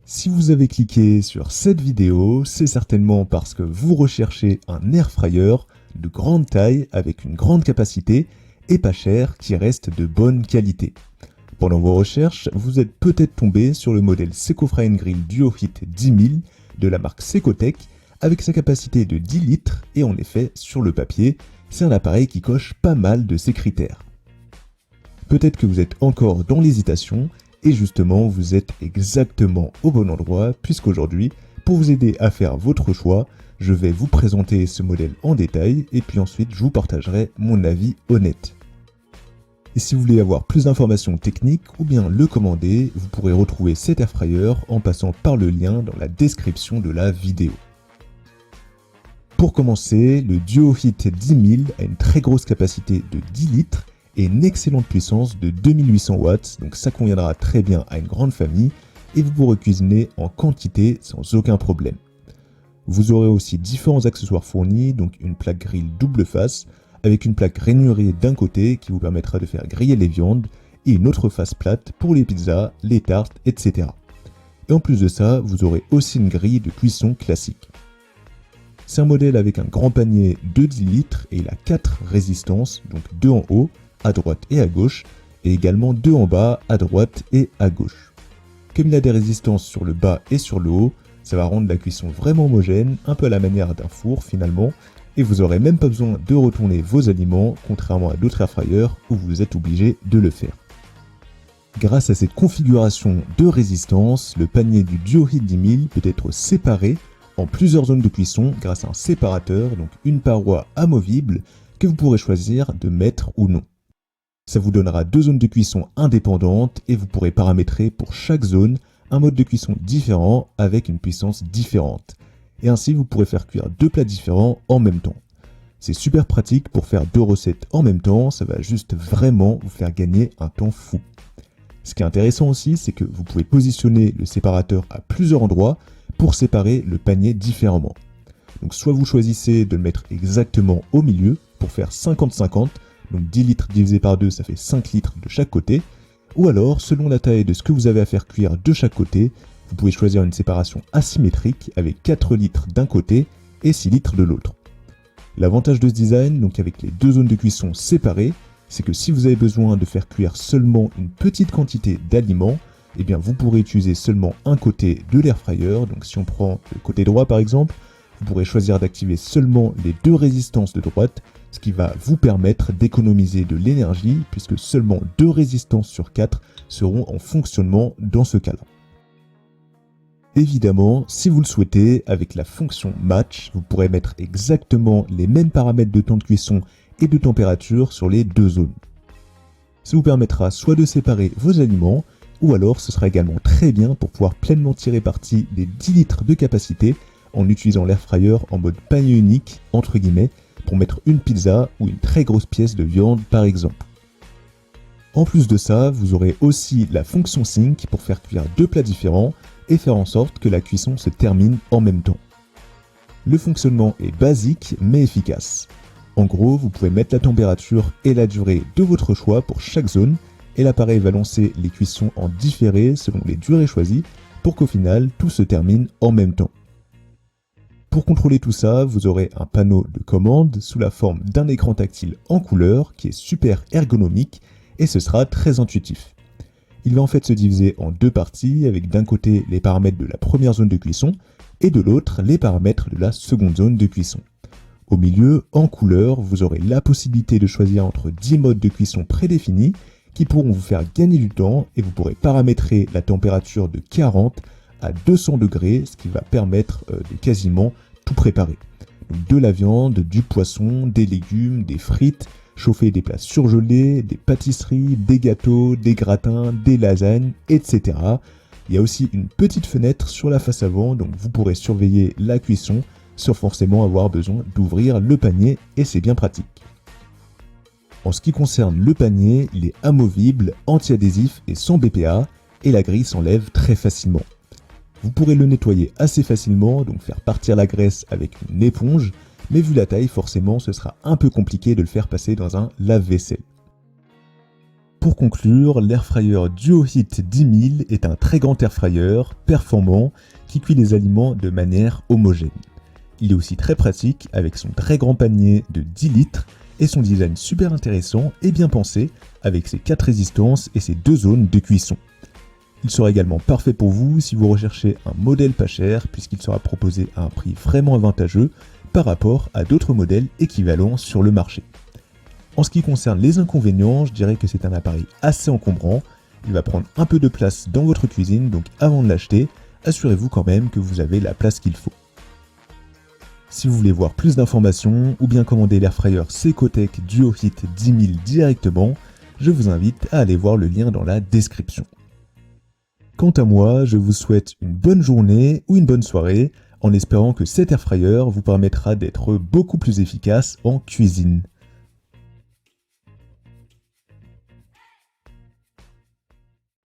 Si vous avez cliqué sur cette vidéo, c'est certainement parce que vous recherchez un air fryer de grande taille avec une grande capacité et pas cher qui reste de bonne qualité. Pendant vos recherches, vous êtes peut-être tombé sur le modèle Secofry Grill DuoHeat 10000 de la marque Secotech avec sa capacité de 10 litres et en effet, sur le papier, c'est un appareil qui coche pas mal de ces critères. Peut-être que vous êtes encore dans l'hésitation et justement vous êtes exactement au bon endroit puisqu'aujourd'hui, pour vous aider à faire votre choix, je vais vous présenter ce modèle en détail et puis ensuite je vous partagerai mon avis honnête. Et si vous voulez avoir plus d'informations techniques ou bien le commander, vous pourrez retrouver cet air fryer en passant par le lien dans la description de la vidéo. Pour commencer, le DuoHeat 10000 a une très grosse capacité de 10 litres et une excellente puissance de 2800 watts, donc ça conviendra très bien à une grande famille et vous pourrez cuisiner en quantité sans aucun problème. Vous aurez aussi différents accessoires fournis, donc une plaque grill double face avec une plaque rainurée d'un côté qui vous permettra de faire griller les viandes et une autre face plate pour les pizzas, les tartes, etc. Et en plus de ça, vous aurez aussi une grille de cuisson classique. C'est un modèle avec un grand panier de 10 litres et il a 4 résistances, donc 2 en haut, à droite et à gauche, et également 2 en bas, à droite et à gauche. Comme il a des résistances sur le bas et sur le haut, ça va rendre la cuisson vraiment homogène, un peu à la manière d'un four finalement, et vous n'aurez même pas besoin de retourner vos aliments, contrairement à d'autres air fryers où vous êtes obligé de le faire. Grâce à cette configuration de résistance, le panier du DuoHeat 10000 peut être séparé en plusieurs zones de cuisson grâce à un séparateur, donc une paroi amovible que vous pourrez choisir de mettre ou non. Ça vous donnera 2 zones de cuisson indépendantes et vous pourrez paramétrer pour chaque zone un mode de cuisson différent avec une puissance différente. Et ainsi vous pourrez faire cuire 2 plats différents en même temps. C'est super pratique pour faire 2 recettes en même temps, ça va juste vraiment vous faire gagner un temps fou. Ce qui est intéressant aussi, c'est que vous pouvez positionner le séparateur à plusieurs endroits pour séparer le panier différemment. Donc soit vous choisissez de le mettre exactement au milieu pour faire 50-50, donc 10 litres divisé par 2, ça fait 5 litres de chaque côté. Ou alors, selon la taille de ce que vous avez à faire cuire de chaque côté, vous pouvez choisir une séparation asymétrique avec 4 litres d'un côté et 6 litres de l'autre. L'avantage de ce design, donc avec les 2 zones de cuisson séparées, c'est que si vous avez besoin de faire cuire seulement une petite quantité d'aliments, eh bien vous pourrez utiliser seulement un côté de l'air fryer. Donc si on prend le côté droit par exemple, vous pourrez choisir d'activer seulement les 2 résistances de droite, ce qui va vous permettre d'économiser de l'énergie puisque seulement 2 résistances sur 4 seront en fonctionnement dans ce cas-là. Évidemment, si vous le souhaitez, avec la fonction Match, vous pourrez mettre exactement les mêmes paramètres de temps de cuisson et de température sur les 2 zones. Ça vous permettra soit de séparer vos aliments, ou alors ce sera également très bien pour pouvoir pleinement tirer parti des 10 litres de capacité en utilisant l'air fryer en mode panier unique, entre guillemets, pour mettre une pizza ou une très grosse pièce de viande par exemple. En plus de ça, vous aurez aussi la fonction Sync pour faire cuire 2 plats différents et faire en sorte que la cuisson se termine en même temps. Le fonctionnement est basique mais efficace. En gros, vous pouvez mettre la température et la durée de votre choix pour chaque zone et l'appareil va lancer les cuissons en différé selon les durées choisies pour qu'au final tout se termine en même temps. Pour contrôler tout ça, vous aurez un panneau de commande sous la forme d'un écran tactile en couleur qui est super ergonomique et ce sera très intuitif. Il va en fait se diviser en 2 parties avec d'un côté les paramètres de la première zone de cuisson et de l'autre les paramètres de la seconde zone de cuisson. Au milieu, en couleur, vous aurez la possibilité de choisir entre 10 modes de cuisson prédéfinis qui pourront vous faire gagner du temps et vous pourrez paramétrer la température de 40 à 200 degrés, ce qui va permettre de quasiment tout préparer. Donc de la viande, du poisson, des légumes, des frites, chauffer des plats surgelés, des pâtisseries, des gâteaux, des gratins, des lasagnes, etc. Il y a aussi une petite fenêtre sur la face avant, donc vous pourrez surveiller la cuisson sans forcément avoir besoin d'ouvrir le panier et c'est bien pratique. En ce qui concerne le panier, il est amovible, anti-adhésif et sans BPA et la grille s'enlève très facilement. Vous pourrez le nettoyer assez facilement, donc faire partir la graisse avec une éponge, mais vu la taille, forcément, ce sera un peu compliqué de le faire passer dans un lave-vaisselle. Pour conclure, l'Airfryer DuoHeat 10000 est un très grand airfryer, performant, qui cuit les aliments de manière homogène. Il est aussi très pratique avec son très grand panier de 10 litres et son design super intéressant et bien pensé avec ses 4 résistances et ses 2 zones de cuisson. Il sera également parfait pour vous si vous recherchez un modèle pas cher puisqu'il sera proposé à un prix vraiment avantageux par rapport à d'autres modèles équivalents sur le marché. En ce qui concerne les inconvénients, je dirais que c'est un appareil assez encombrant. Il va prendre un peu de place dans votre cuisine, donc avant de l'acheter, assurez-vous quand même que vous avez la place qu'il faut. Si vous voulez voir plus d'informations ou bien commander l'Airfryer Secotech DuoHeat 10000 directement, je vous invite à aller voir le lien dans la description. Quant à moi, je vous souhaite une bonne journée ou une bonne soirée, en espérant que cet Airfryer vous permettra d'être beaucoup plus efficace en cuisine.